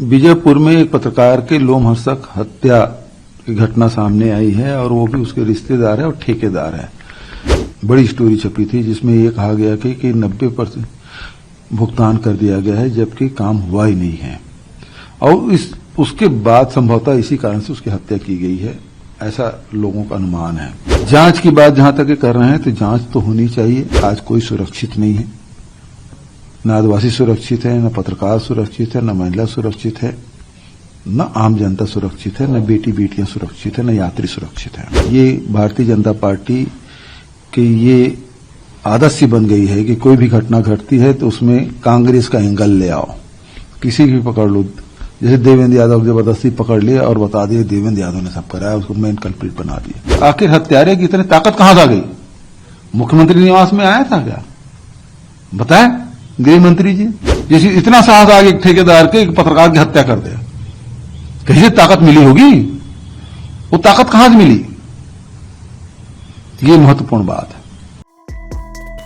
बीजापुर में एक पत्रकार के लोमहर्षक हत्या की घटना सामने आई है और वो भी उसके रिश्तेदार है और ठेकेदार है। बड़ी स्टोरी छपी थी जिसमें ये कहा गया कि 90% भुगतान कर दिया गया है जबकि काम हुआ ही नहीं है और उसके बाद संभवतः इसी कारण से उसकी हत्या की गई है, ऐसा लोगों का अनुमान है। जांच की बात जहां तक कर रहे हैं तो जांच तो होनी चाहिए। आज कोई सुरक्षित नहीं है, न आदिवासी सुरक्षित है, न पत्रकार सुरक्षित है, न महिला सुरक्षित है, न आम जनता सुरक्षित है, न बेटी बेटियां सुरक्षित है, न यात्री सुरक्षित है। ये भारतीय जनता पार्टी की ये आदत सी बन गई है कि कोई भी घटना घटती है तो उसमें कांग्रेस का एंगल ले आओ, किसी भी पकड़ लो। जैसे देवेंद्र यादव को जबरदस्ती पकड़ लिया और बता दिया देवेंद्र यादव ने सब कराया, उसको मेन कल्प्रिट बना दिया। आखिर हत्यारे की इतनी ताकत कहां आ गई? मुख्यमंत्री निवास में आया था क्या? बताए गृह मंत्री जी, जैसे इतना साहस आ गया ठेकेदार के एक पत्रकार की हत्या कर दे, कैसे ताकत मिली होगी? वो ताकत कहां से मिली? ये महत्वपूर्ण बात है।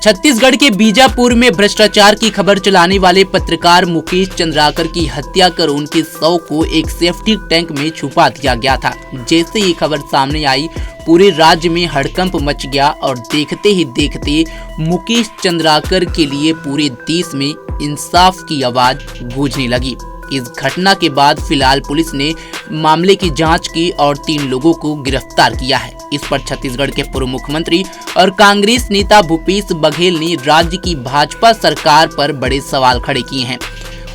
छत्तीसगढ़ के बीजापुर में भ्रष्टाचार की खबर चलाने वाले पत्रकार मुकेश चंद्राकर की हत्या कर उनके शव को एक सेफ्टी टैंक में छुपा दिया गया था। जैसे ये खबर सामने आई, पूरे राज्य में हड़कंप मच गया और देखते ही देखते मुकेश चंद्राकर के लिए पूरे देश में इंसाफ की आवाज गूंजने लगी। इस घटना के बाद फिलहाल पुलिस ने मामले की जांच की और 3 लोगों को गिरफ्तार किया है। इस पर छत्तीसगढ़ के पूर्व मुख्यमंत्री और कांग्रेस नेता भूपेश बघेल ने राज्य की भाजपा सरकार पर बड़े सवाल खड़े किए हैं।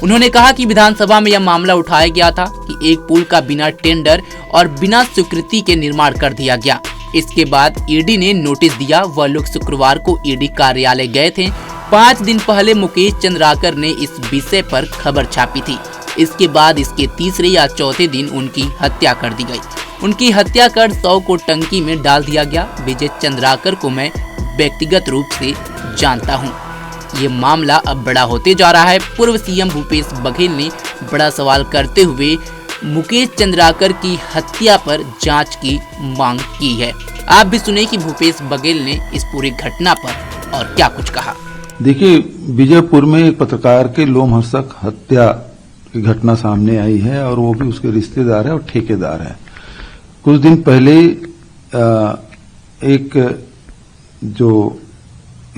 उन्होंने कहा कि विधानसभा में यह मामला उठाया गया था कि एक पुल का बिना टेंडर और बिना स्वीकृति के निर्माण कर दिया गया। इसके बाद ईडी ने नोटिस दिया। वह लोग शुक्रवार को ईडी कार्यालय गए थे। 5 दिन पहले मुकेश चंद्राकर ने इस विषय पर खबर छापी थी। इसके बाद इसके तीसरे या चौथे दिन उनकी हत्या कर दी गई। उनकी हत्या कर शव को टंकी में डाल दिया गया। विजय चंद्राकर को मैं व्यक्तिगत रूप से जानता हूं। ये मामला अब बड़ा होते जा रहा है। पूर्व सीएम भूपेश बघेल ने बड़ा सवाल करते हुए मुकेश चंद्राकर की हत्या पर जांच की मांग की है। आप भी सुने कि भूपेश बघेल ने इस पूरी घटना पर और क्या कुछ कहा। देखिए, बीजापुर में एक पत्रकार के लोमहर्षक हत्या की घटना सामने आई है और वो भी उसके रिश्तेदार है और ठेकेदार है। कुछ दिन पहले एक जो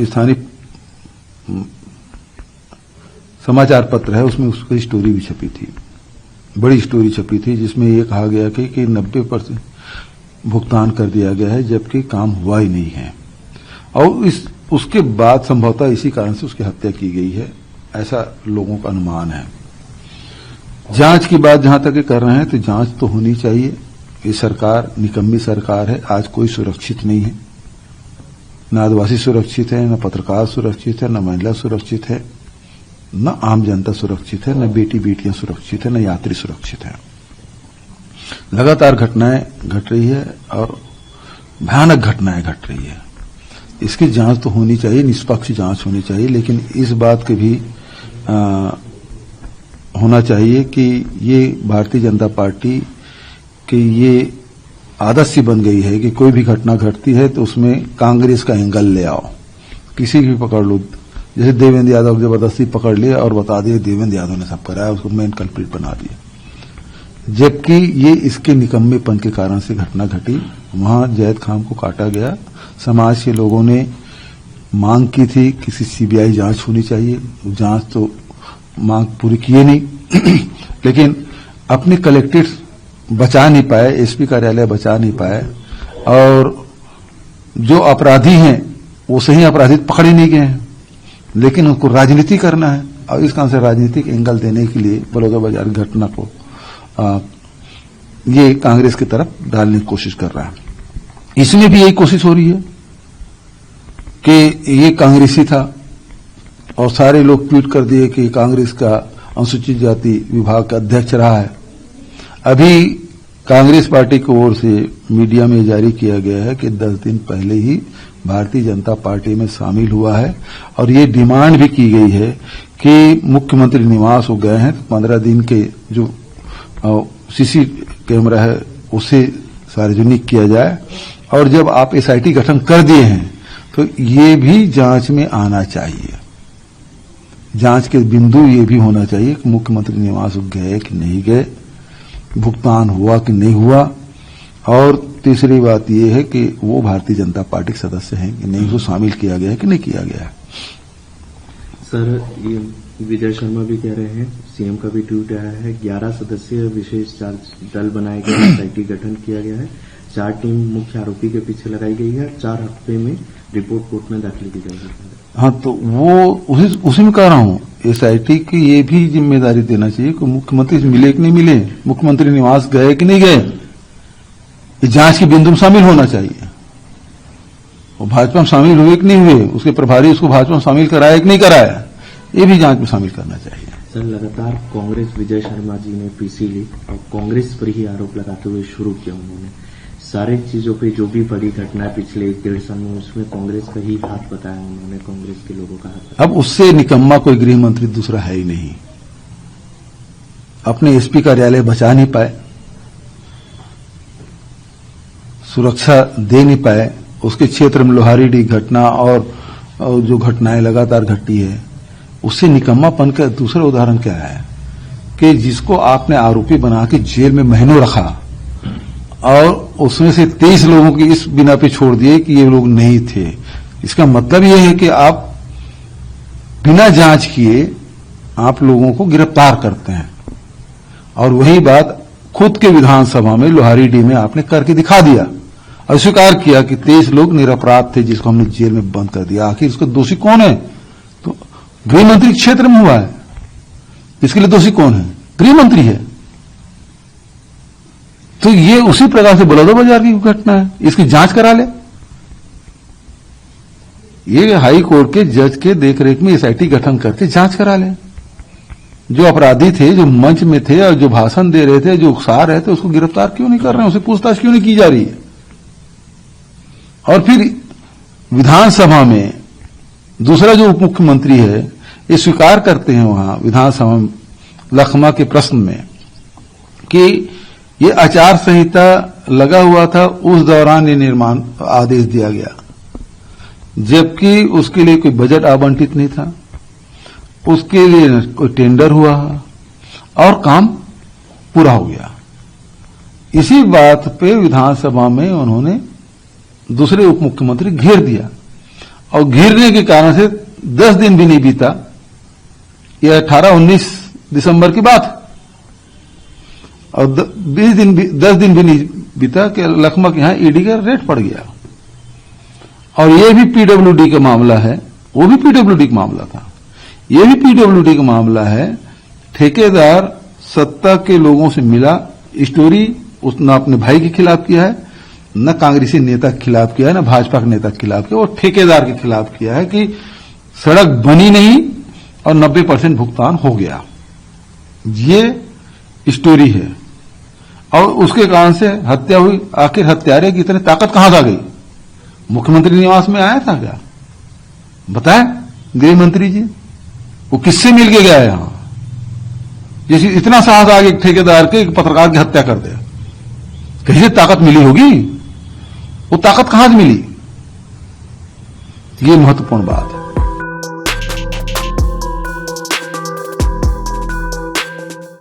स्थानीय समाचार पत्र है उसमें उसकी स्टोरी भी छपी थी। बड़ी स्टोरी छपी थी जिसमें ये कहा गया कि 90% भुगतान कर दिया गया है जबकि काम हुआ ही नहीं है और उसके बाद संभवतः इसी कारण से उसकी हत्या की गई है, ऐसा लोगों का अनुमान है। जांच की बात जहां तक कर रहे हैं तो जांच तो होनी चाहिए। ये सरकार निकम्मी सरकार है। आज कोई सुरक्षित नहीं है, न आदिवासी सुरक्षित है, न पत्रकार सुरक्षित है, न महिला सुरक्षित है, न आम जनता सुरक्षित है, न बेटी बेटियां सुरक्षित है, न यात्री सुरक्षित है। लगातार घटनाएं घट रही है और भयानक घटनाएं घट रही है। इसकी जांच तो होनी चाहिए, निष्पक्ष जांच होनी चाहिए, लेकिन इस बात के भी होना चाहिए कि ये भारतीय जनता पार्टी की ये आदत सी बन गई है कि कोई भी घटना घटती है तो उसमें कांग्रेस का एंगल ले आओ, किसी भी पकड़ लो। जैसे देवेंद्र यादव को जबरदस्ती पकड़ लिया और बता दिया देवेंद्र यादव ने सब कराया, उसको मेन कल्प्रिट बना दिया, जबकि ये इसके निकम्मेपन के कारण से घटना घटी। वहां जैद खान को काटा गया। समाज के लोगों ने मांग की थी किसी सीबीआई जांच होनी चाहिए। जांच तो मांग पूरी किए नहीं लेकिन अपने कलेक्टेड बचा नहीं पाए, एसपी कार्यालय बचा नहीं पाए और जो अपराधी हैं वो सही अपराधी पकड़े नहीं गए हैं, लेकिन उनको राजनीति करना है और इस कारण से राजनीतिक एंगल देने के लिए बलौदाबाजार की घटना को ये कांग्रेस की तरफ डालने की कोशिश कर रहा है। इसमें भी यही कोशिश हो रही है कि ये कांग्रेसी था और सारे लोग ट्वीट कर दिए कि कांग्रेस का अनुसूचित जाति विभाग का अध्यक्ष रहा है। अभी कांग्रेस पार्टी की ओर से मीडिया में जारी किया गया है कि 10 दिन पहले ही भारतीय जनता पार्टी में शामिल हुआ है और ये डिमांड भी की गई है कि मुख्यमंत्री निवास हो गए हैं तो 15 दिन के जो सीसी कैमरा है उसे सार्वजनिक किया जाए और जब आप एसआईटी गठन कर दिए हैं तो ये भी जांच में आना चाहिए। जांच के बिंदु ये भी होना चाहिए कि मुख्यमंत्री निवास गए कि नहीं गए, भुगतान हुआ कि नहीं हुआ, और तीसरी बात यह है कि वो भारतीय जनता पार्टी के सदस्य हैं कि नहीं, वो शामिल किया गया है कि नहीं किया गया है। सर, ये विजय शर्मा भी कह रहे हैं, सीएम का भी ट्वीट आया है, 11 सदस्यीय विशेष जांच दल बनाए गए, एसआईटी गठन किया गया है, 4 टीम मुख्य आरोपी के पीछे लगाई गई है, 4 हफ्ते में रिपोर्ट कोर्ट में दाखिल की जाएगी। हाँ, तो वो उसी में कह रहा हूं, एसआईटी की ये भी जिम्मेदारी देना चाहिए कि मुख्यमंत्री से मिले कि नहीं मिले, मुख्यमंत्री निवास गए कि नहीं गए, ये जांच के बिंदु में शामिल होना चाहिए। और भाजपा में शामिल हुए कि नहीं हुए, उसके प्रभारी उसको भाजपा में शामिल कराया कि नहीं कराया, ये भी जांच में शामिल करना चाहिए। सर, लगातार कांग्रेस विजय शर्मा जी ने पीसी ली और कांग्रेस पर ही आरोप लगाते हुए शुरू किया उन्होंने। सारे चीजों पे जो भी बड़ी घटना है पिछले 1-1.5 साल में, उसमें कांग्रेस का ही हाथ बताया उन्होंने, कांग्रेस के लोगों का हाथ। अब उससे निकम्मा कोई गृह मंत्री दूसरा है ही नहीं। अपने एसपी कार्यालय बचा नहीं पाए, सुरक्षा दे नहीं पाए, उसके क्षेत्र में लोहारीडी घटना और जो घटनाएं लगातार घटी है, उससे निकम्मापन का दूसरा उदाहरण क्या है कि जिसको आपने आरोपी बना के जेल में महीनों रखा और उसमें से 23 लोगों की इस बिना पे छोड़ दिए कि ये लोग नहीं थे। इसका मतलब ये है कि आप बिना जांच किए आप लोगों को गिरफ्तार करते हैं, और वही बात खुद के विधानसभा में लोहारीडी में आपने करके दिखा दिया और स्वीकार किया कि 23 लोग निरपराध थे जिसको हमने जेल में बंद कर दिया। आखिर इसका दोषी कौन है? तो गृह मंत्री क्षेत्र में हुआ है, इसके लिए दोषी कौन है? गृह मंत्री है। तो ये उसी प्रकार से बलौदाबाजार की घटना है, इसकी जांच करा ले। ये हाई कोर्ट के जज के देखरेख में एसआईटी गठन करके जांच करा ले। जो अपराधी थे, जो मंच में थे और जो भाषण दे रहे थे, जो उकसा रहे थे, उसको गिरफ्तार क्यों नहीं कर रहे हैं? उसे पूछताछ क्यों नहीं की जा रही है? और फिर विधानसभा में दूसरा जो उप मुख्यमंत्री है, ये स्वीकार करते हैं वहां विधानसभा में लखमा के प्रश्न में कि ये आचार संहिता लगा हुआ था, उस दौरान ये निर्माण आदेश दिया गया, जबकि उसके लिए कोई बजट आवंटित नहीं था, उसके लिए कोई टेंडर हुआ और काम पूरा हो गया। इसी बात पे विधानसभा में उन्होंने दूसरे उप मुख्यमंत्री घेर दिया, और घेरने के कारण से 10 दिन भी नहीं बीता, यह 18-19 दिसंबर की बात, और 10 दिन भी नहीं बीता कि लखमा के यहां ईडी का रेड पड़ गया। और यह भी पीडब्ल्यूडी का मामला है, वो भी पीडब्ल्यूडी का मामला था, यह भी पीडब्ल्यूडी का मामला है। ठेकेदार सत्ता के लोगों से मिला, स्टोरी उसने अपने भाई के खिलाफ किया है, न कांग्रेसी नेता के खिलाफ किया है, न भाजपा के नेता के खिलाफ किया, और ठेकेदार के खिलाफ किया है कि सड़क बनी नहीं और 90% भुगतान हो गया। ये स्टोरी है, और उसके कारण से हत्या हुई। आखिर हत्यारे की इतनी ताकत कहां से आ गई? मुख्यमंत्री निवास में आया था क्या? बताएं गृह मंत्री जी, वो किससे मिल के गया यहां? जैसे इतना साहस आ गया ठेकेदार के, पत्रकार की हत्या कर दे, कहीं से ताकत मिली होगी? वो ताकत कहां से मिली? ये महत्वपूर्ण बात है।